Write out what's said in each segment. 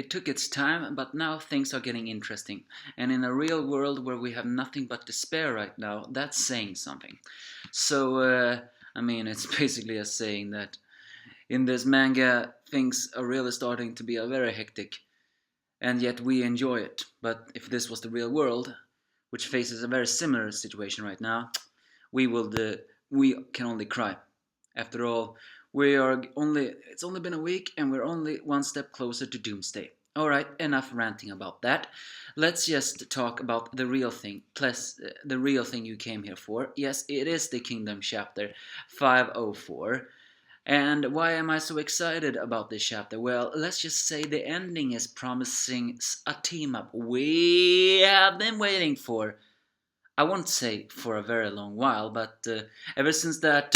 It took its time, but now things are getting interesting. And in a real world where we have nothing but despair right now, that's saying something. So, it's basically a saying that in this manga, things are really starting to be very hectic, and yet we enjoy it. But if this was the real world, which faces a very similar situation right now, we can only cry. After all, it's only been a week and we're only one step closer to doomsday. Alright, enough ranting about that. Let's just talk about the real thing. Plus, the real thing you came here for. Yes, it is the Kingdom chapter 504. And why am I so excited about this chapter? Well, let's just say the ending is promising a team up we have been waiting for. I won't say for a very long while, but ever since that,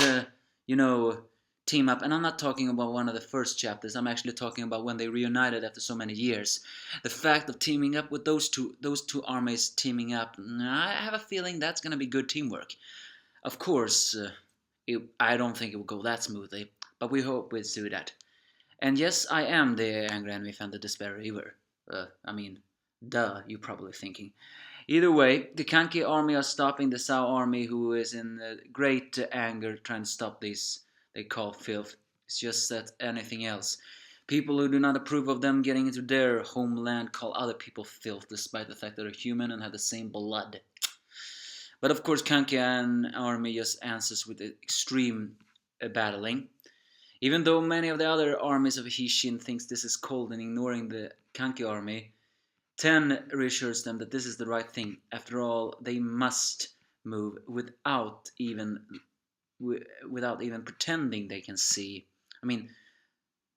team up, and I'm not talking about one of the first chapters, I'm actually talking about when they reunited after so many years. The fact of teaming up with those two armies teaming up, I have a feeling that's going to be good teamwork. Of course, I don't think it will go that smoothly, but we hope we'll do that. And yes, I am the Angry Enemy fan, the Despair River. Duh, you're probably thinking. Either way, the Kanki army are stopping the Sao army, who is in great anger trying to stop these they call filth. It's just that anything else. People who do not approve of them getting into their homeland call other people filth, despite the fact that they're human and have the same blood. But of course, Kankian army just answers with extreme battling. Even though many of the other armies of Hishin thinks this is cold and ignoring the Kanki army, Ten reassures them that this is the right thing. After all, they must move without even pretending they can see.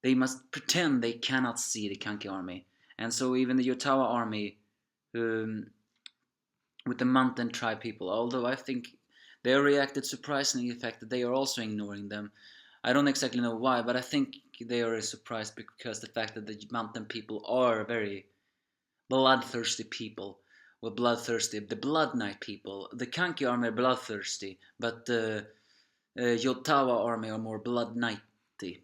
They must pretend they cannot see the Kanki army. And so even the Yotawa army, with the mountain tribe people, although I think they reacted surprisingly to the fact that they are also ignoring them. I don't exactly know why, but I think they are surprised because the fact that the mountain people are very bloodthirsty people. Well, bloodthirsty, the Blood Knight people. The Kanki army are bloodthirsty, but the Yotawa army are more Blood Knighty.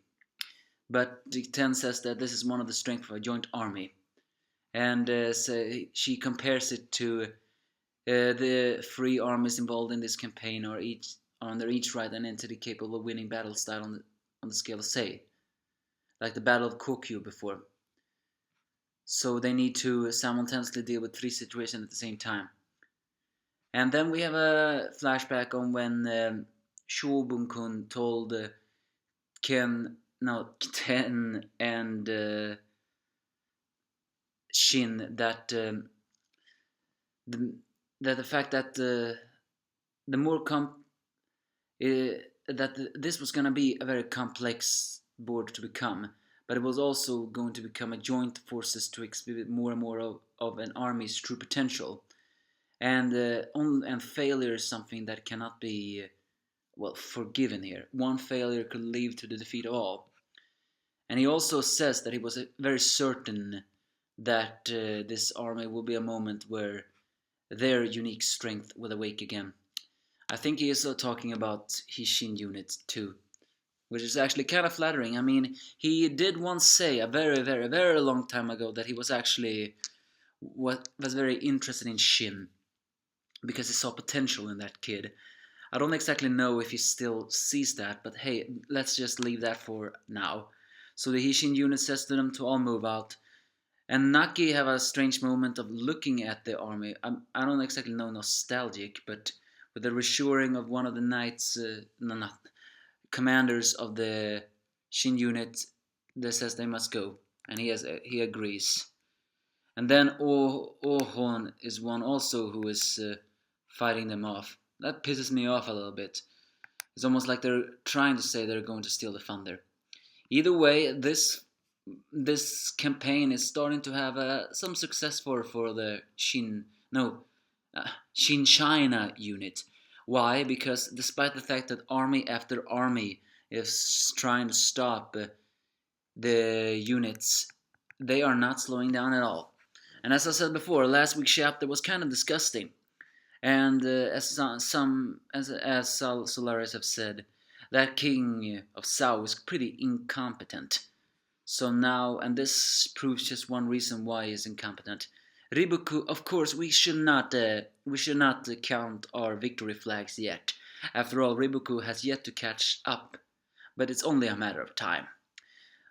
But Ten says that this is one of the strengths of a joint army. And so she compares it to the three armies involved in this campaign are each on their each right an entity capable of winning battle style on the scale of Sei, like the Battle of Kokyu before. So they need to simultaneously deal with three situations at the same time. And then we have a flashback on when Shobun-kun told Ten and Shin that the fact that that this was going to be a very complex board to become, but it was also going to become a joint forces to exhibit more and more of an army's true potential. And failure is something that cannot be forgiven here. One failure could lead to the defeat of all. And he also says that he was very certain that this army will be a moment where their unique strength will awake again. I think he is talking about Hishin unit too, which is actually kind of flattering. He did once say a very, very, very long time ago that he was actually was very interested in Shin because he saw potential in that kid. I don't exactly know if he still sees that, but hey, let's just leave that for now. So the Hishin unit says to them to all move out. And Naki have a strange moment of looking at the army. I don't exactly know nostalgic, but with the reassuring of one of the knights, commanders of the Shin unit, that says they must go, and he agrees. And then Ohon is one also who is fighting them off. That pisses me off a little bit. It's almost like they're trying to say they're going to steal the thunder. Either way, this campaign is starting to have some success for the Shin China unit. Why? Because despite the fact that army after army is trying to stop the units, they are not slowing down at all. And as I said before, last week's chapter was kind of disgusting. And as Solaris have said, that king of Sao is pretty incompetent. So now, and this proves just one reason why he's incompetent. Riboku, of course, we should not count our victory flags yet. After all, Riboku has yet to catch up, but it's only a matter of time.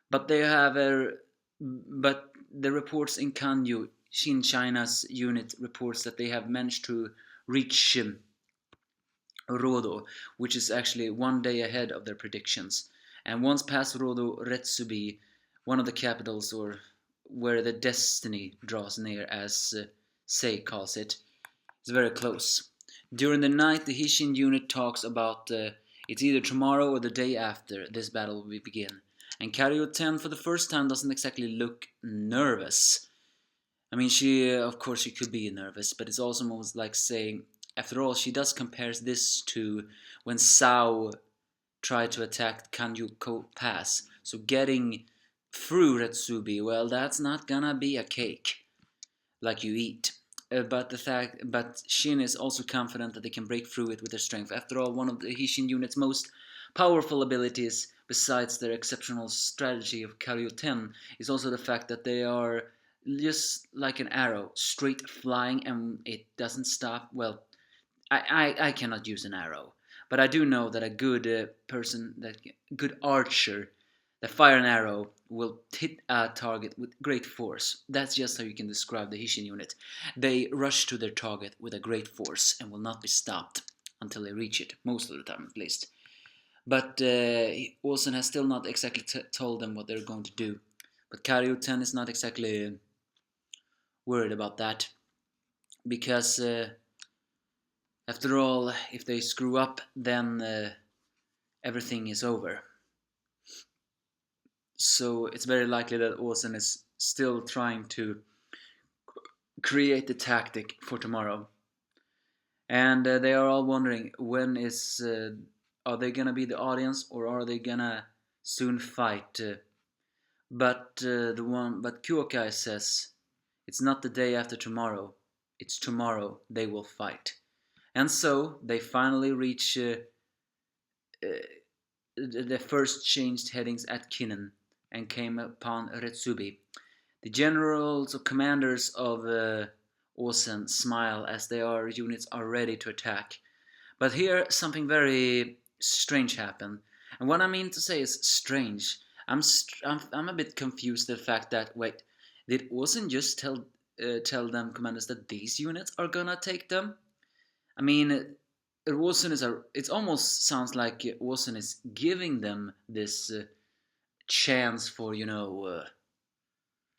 But they have but the reports in Kanyu, Shin China's unit reports that they have managed to reach Rodo, which is actually one day ahead of their predictions. And once past Rodo, Retsubi, one of the capitals, or where the destiny draws near, as Sei calls it, is very close. During the night, the Hishin unit talks about it's either tomorrow or the day after this battle will begin. And Karyo 10 for the first time doesn't exactly look nervous. I mean, of course, she could be nervous, but it's also almost like saying, after all, she does compare this to when Sao tried to attack Kanjuko Pass. So getting through Retsubi, well, that's not gonna be a cake like you eat. But Shin is also confident that they can break through it with their strength. After all, one of the Hishin unit's most powerful abilities, besides their exceptional strategy of Karyuten, is also the fact that they are just like an arrow, straight flying, and it doesn't stop. Well, I cannot use an arrow, but I do know that a good archer that fire an arrow will hit a target with great force. That's just how you can describe the Hishin unit. They rush to their target with a great force and will not be stopped until they reach it, most of the time at least. But Olsen has still not exactly told them what they're going to do. But Karyuten is not exactly worried about that, because after all, if they screw up, then everything is over. So it's very likely that Olsen is still trying to create the tactic for tomorrow. And they are all wondering, are they gonna be the audience, or are they gonna soon fight? But Kuokai says it's not the day after tomorrow, it's tomorrow they will fight. And so they finally reach the first changed headings at Kinnan and came upon Retsubi. The generals or commanders of Osen smile as their units are ready to attack. But here something very strange happened. And what I mean to say is strange. I'm a bit confused at the fact that, wait, did Osen just tell them, commanders, that these units are gonna take them? I mean, it almost sounds like Osen is giving them this chance for,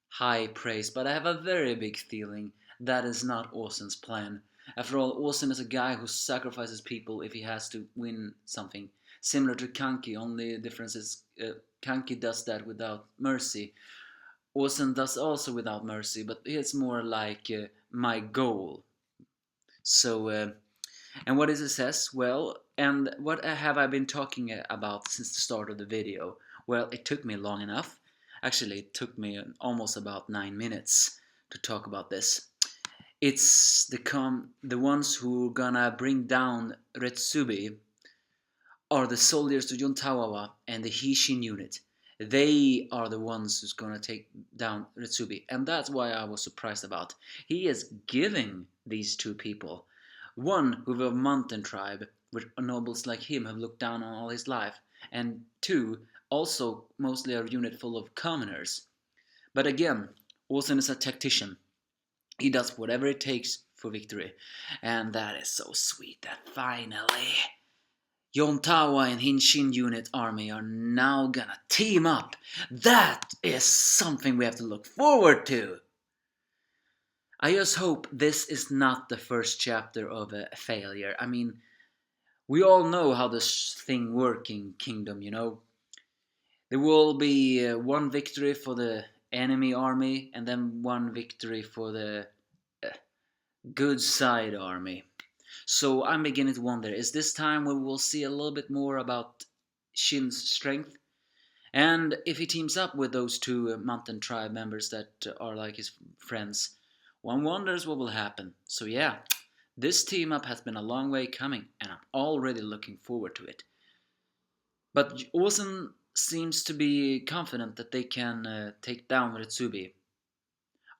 high praise, but I have a very big feeling that is not Osen's plan. After all, Osen is a guy who sacrifices people if he has to win something. Similar to Kanki, only difference is Kanki does that without mercy. Osen does also without mercy, but it's more like my goal. So, and what is it says? Well, and what have I been talking about since the start of the video? Well, it took me long enough. Actually, it took me almost about 9 minutes to talk about this. It's the ones who gonna bring down Retsubi are the soldiers to Yontawawa and the Hishin unit. They are the ones who's gonna take down Retsubi, and that's why I was surprised about. He is giving these two people, one with a mountain tribe, which nobles like him have looked down on all his life, and two, also mostly a unit full of commoners. But again, Olsen is a tactician. He does whatever it takes for victory, and that is so sweet that finally Yontawa and Hinshin unit army are now gonna team up. That is something we have to look forward to. I just hope this is not the first chapter of a failure. I mean, we all know how this thing works in Kingdom. There will be one victory for the enemy army and then one victory for the good side army. So I'm beginning to wonder, is this time where we will see a little bit more about Shin's strength? And if he teams up with those two mountain tribe members that are like his friends, one wonders what will happen. So yeah, this team up has been a long way coming, and I'm already looking forward to it. But Olsen seems to be confident that they can take down Retsubi.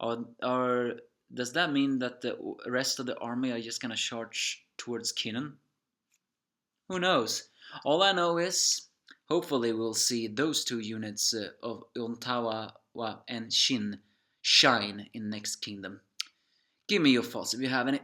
Or does that mean that the rest of the army are just gonna charge towards Kinnon? Who knows? All I know is, hopefully, we'll see those two units of Ontawa and Shin shine in Next Kingdom. Give me your thoughts if you have any.